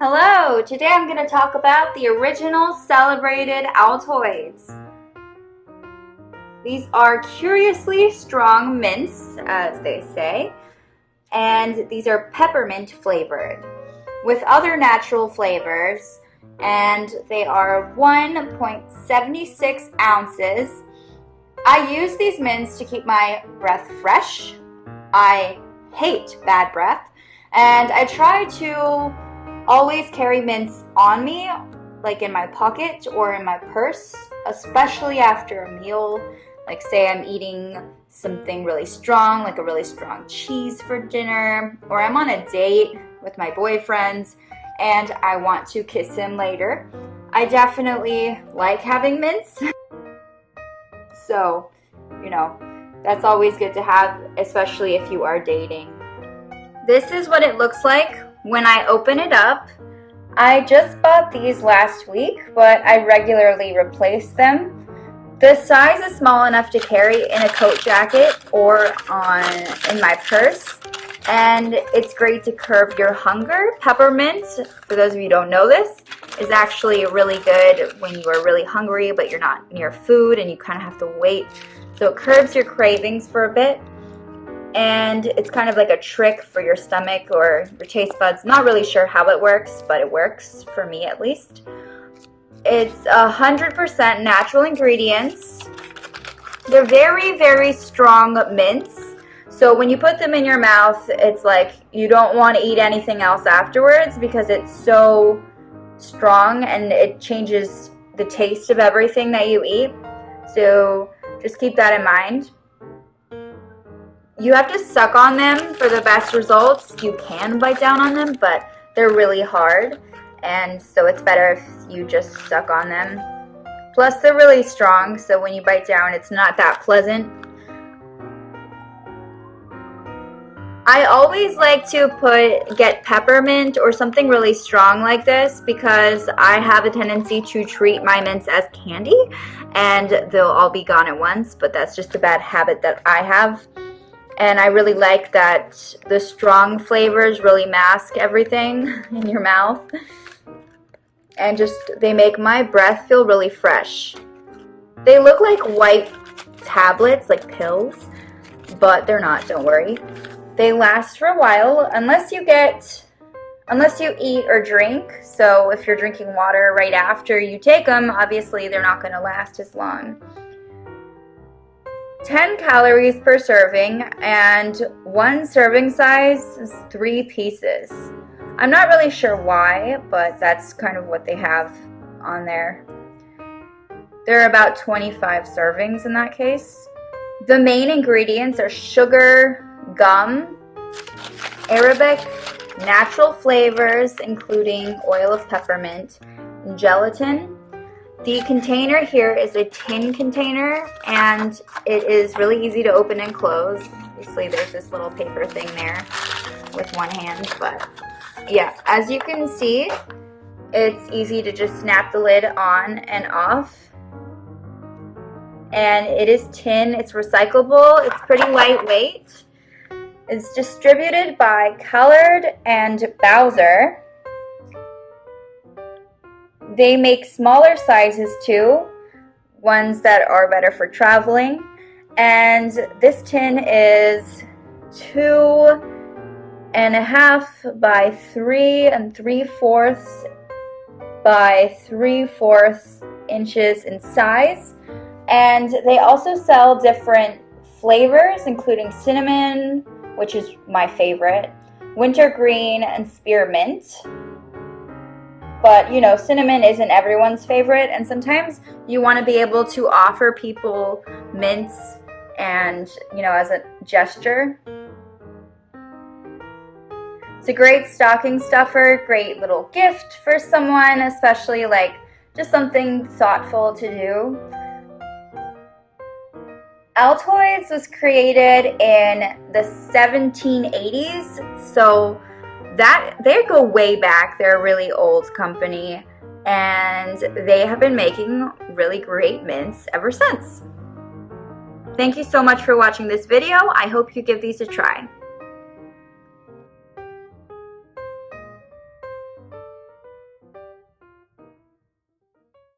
Hello, today I'm going to talk about the original celebrated Altoids. These are curiously strong mints, as they say, and these are peppermint flavored with other natural flavors, and they are 1.76 ounces. I use these mints to keep my breath fresh. I hate bad breath, and I try to always carry mints on me, like in my pocket or in my purse, especially after a meal. Like say I'm eating something really strong, like a really strong cheese for dinner, or I'm on a date with my boyfriend and I want to kiss him later. I definitely like having mints. So, that's always good to have, especially if you are dating. This is what it looks like when I open it up. I just bought these last week, but I regularly replace them. The size is small enough to carry in a coat jacket or in my purse, and it's great to curb your hunger. Peppermint, for those of you who don't know this, is actually really good when you are really hungry but you're not near food and you kind of have to wait. So it curbs your cravings for a bit. And it's kind of like a trick for your stomach or your taste buds. Not really sure how it works, but it works for me at least. It's 100% natural ingredients. They're very, very strong mints. So when you put them in your mouth, it's like you don't want to eat anything else afterwards because it's so strong and it changes the taste of everything that you eat. So just keep that in mind. You have to suck on them for the best results. You can bite down on them, but they're really hard, and so it's better if you just suck on them. Plus, they're really strong, so when you bite down, it's not that pleasant. I always like to get peppermint or something really strong like this because I have a tendency to treat my mints as candy, and they'll all be gone at once, but that's just a bad habit that I have. And I really like that the strong flavors really mask everything in your mouth. And they make my breath feel really fresh. They look like white tablets, like pills, but they're not, don't worry. They last for a while unless you eat or drink. So if you're drinking water right after you take them, obviously they're not going to last as long. 10 calories per serving, and one serving size is 3 pieces. I'm not really sure why, but that's kind of what they have on there. There are about 25 servings in that case. The main ingredients are sugar, gum, Arabic, natural flavors including oil of peppermint, and gelatin. The container here is a tin container, and it is really easy to open and close. Obviously, there's this little paper thing there with one hand, but yeah, as you can see, it's easy to just snap the lid on and off. And it is tin, it's recyclable, it's pretty lightweight. It's distributed by Colored and Bowser. They make smaller sizes too, ones that are better for traveling. And this tin is 2.5 by 3 3/4 by 3/4 inches in size. And they also sell different flavors, including cinnamon, which is my favorite, wintergreen, and spearmint. But, cinnamon isn't everyone's favorite, and sometimes you want to be able to offer people mints and, as a gesture. It's a great stocking stuffer, great little gift for someone, especially just something thoughtful to do. Altoids was created in the 1780s, so they go way back. They're a really old company, and they have been making really great mints ever since. Thank you so much for watching this video. I hope you give these a try.